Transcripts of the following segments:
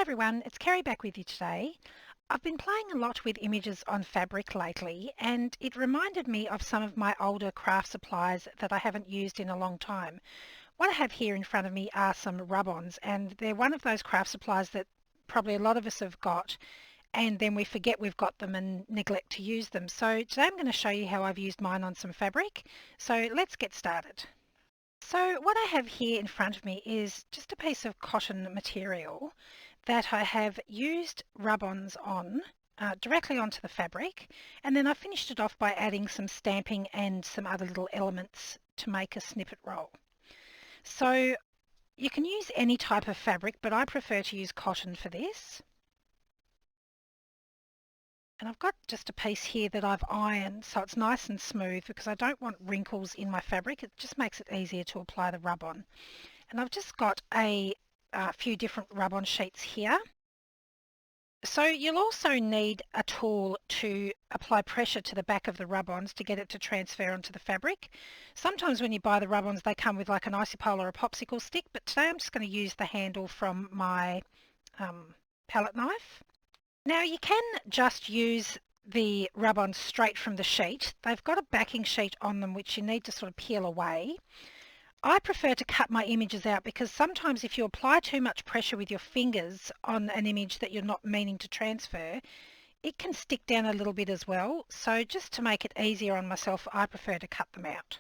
everyone, it's Kerry back with you today. I've been playing a lot with images on fabric lately, and it reminded me of some of my older craft supplies that I haven't used in a long time. What I have here in front of me are some rub-ons, and they're one of those craft supplies that probably a lot of us have got, and then we forget we've got them and neglect to use them. So today I'm going to show you how I've used mine on some fabric. So let's get started. So what I have here in front of me is just a piece of cotton material that I have used rub-ons on directly onto the fabric, and then I finished it off by adding some stamping and some other little elements to make a snippet roll. So you can use any type of fabric, but I prefer to use cotton for this. And I've got just a piece here that I've ironed so it's nice and smooth because I don't want wrinkles in my fabric. It just makes it easier to apply the rub-on. And I've just got a few different rub-on sheets here. So you'll also need a tool to apply pressure to the back of the rub-ons to get it to transfer onto the fabric. Sometimes when you buy the rub-ons they come with like an icy-pole or a popsicle stick, but today I'm just going to use the handle from my palette knife. Now you can just use the rub-ons straight from the sheet. They've got a backing sheet on them which you need to sort of peel away. I prefer to cut my images out because sometimes if you apply too much pressure with your fingers on an image that you're not meaning to transfer, it can stick down a little bit as well. So just to make it easier on myself, I prefer to cut them out.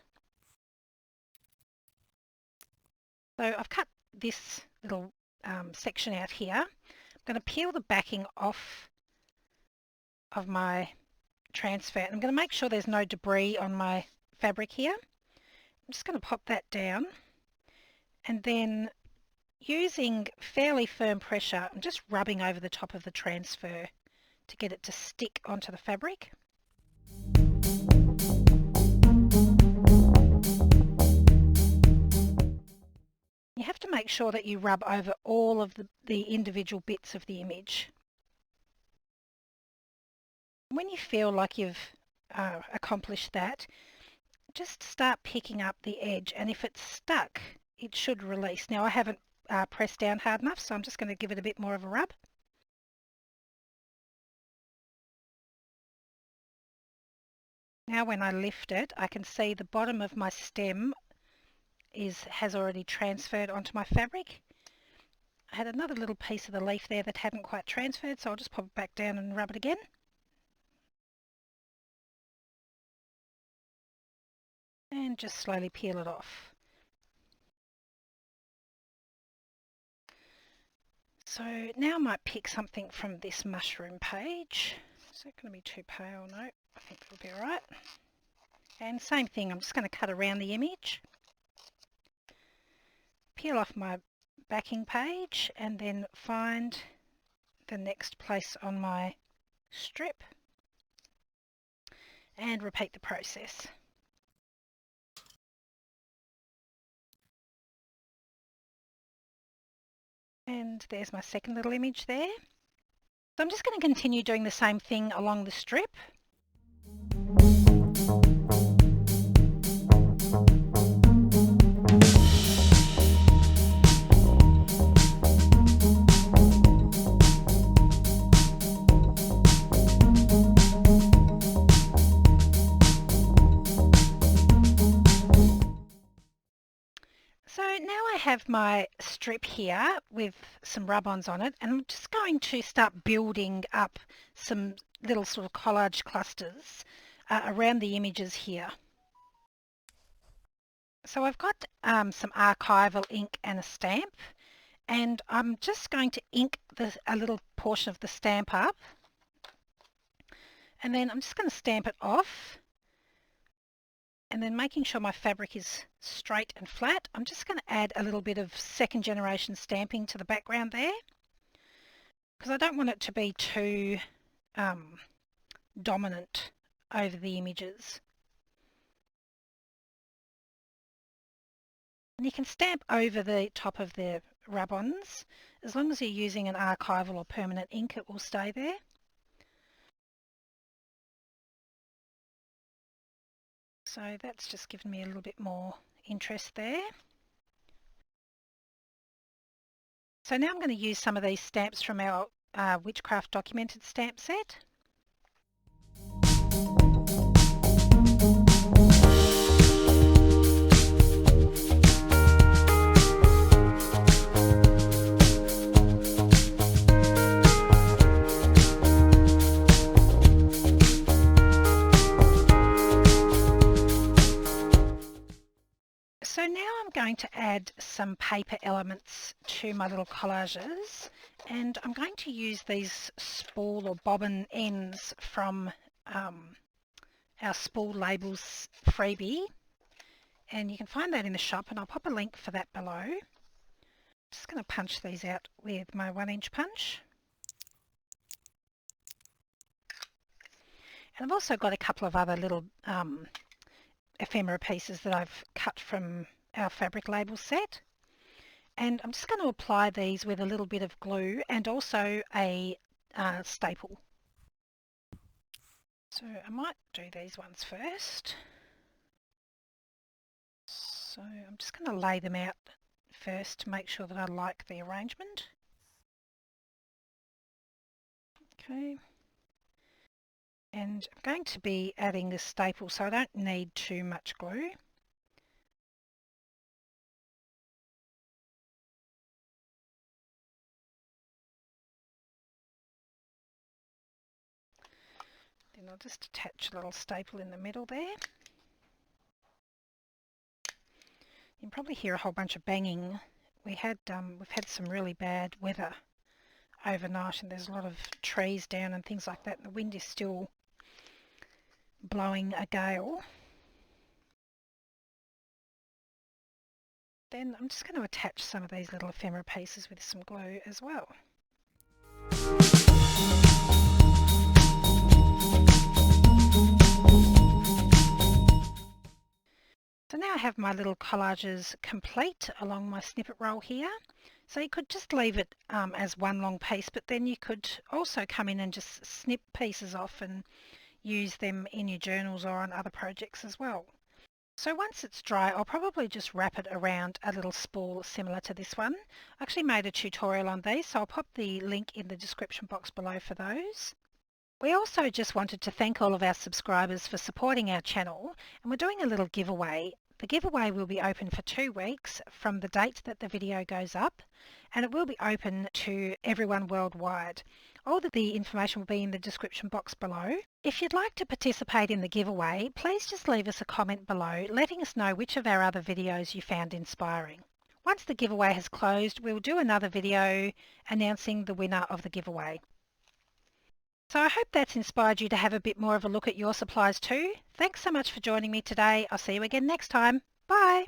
So I've cut this little section out here. I'm going to peel the backing off of my transfer. I'm going to make sure there's no debris on my fabric here. I'm just going to pop that down, and then using fairly firm pressure, I'm just rubbing over the top of the transfer to get it to stick onto the fabric. You have to make sure that you rub over all of the individual bits of the image. When you feel like you've accomplished that, just start picking up the edge, and if it's stuck, it should release. Now I haven't pressed down hard enough, so I'm just going to give it a bit more of a rub. Now when I lift it, I can see the bottom of my stem has already transferred onto my fabric. I had another little piece of the leaf there that hadn't quite transferred, so I'll just pop it back down and rub it again. And just slowly peel it off. So now I might pick something from this mushroom page. Is that going to be too pale? No, I think it'll be alright. And same thing, I'm just going to cut around the image. Peel off my backing page and then find the next place on my strip and repeat the process. And there's my second little image there. So I'm just going to continue doing the same thing along the strip. So now I have my strip here with some rub-ons on it, and I'm just going to start building up some little sort of collage clusters around the images here. So I've got some archival ink and a stamp, and I'm just going to ink a little portion of the stamp up, and then I'm just going to stamp it off. And then making sure my fabric is straight and flat, I'm just going to add a little bit of second generation stamping to the background there, because I don't want it to be too dominant over the images. And you can stamp over the top of the rub-ons. As long as you're using an archival or permanent ink, it will stay there. So that's just given me a little bit more interest there. So now I'm going to use some of these stamps from our Witchcraft Documented stamp set. So now I'm going to add some paper elements to my little collages, and I'm going to use these spool or bobbin ends from our Spool Labels freebie, and you can find that in the shop, and I'll pop a link for that below. I'm just going to punch these out with my 1-inch punch. And I've also got a couple of other little ephemera pieces that I've cut from our fabric label set, and I'm just going to apply these with a little bit of glue and also a staple. So I might do these ones first. So I'm just going to lay them out first to make sure that I like the arrangement. Okay. And I'm going to be adding this staple, so I don't need too much glue. Then I'll just attach a little staple in the middle there. You can probably hear a whole bunch of banging. We've had some really bad weather overnight, and there's a lot of trees down and things like that, and the wind is still blowing a gale. Then I'm just going to attach some of these little ephemera pieces with some glue as well. So now I have my little collages complete along my snippet roll here. So you could just leave it as one long piece, but then you could also come in and just snip pieces off and use them in your journals or on other projects as well. So once it's dry, I'll probably just wrap it around a little spool similar to this one. I actually made a tutorial on these, so I'll pop the link in the description box below for those. We also just wanted to thank all of our subscribers for supporting our channel, and we're doing a little giveaway. The giveaway will be open for 2 weeks from the date that the video goes up, and it will be open to everyone worldwide. All of the information will be in the description box below. If you'd like to participate in the giveaway, please just leave us a comment below letting us know which of our other videos you found inspiring. Once the giveaway has closed, we'll do another video announcing the winner of the giveaway. So I hope that's inspired you to have a bit more of a look at your supplies too. Thanks so much for joining me today. I'll see you again next time. Bye!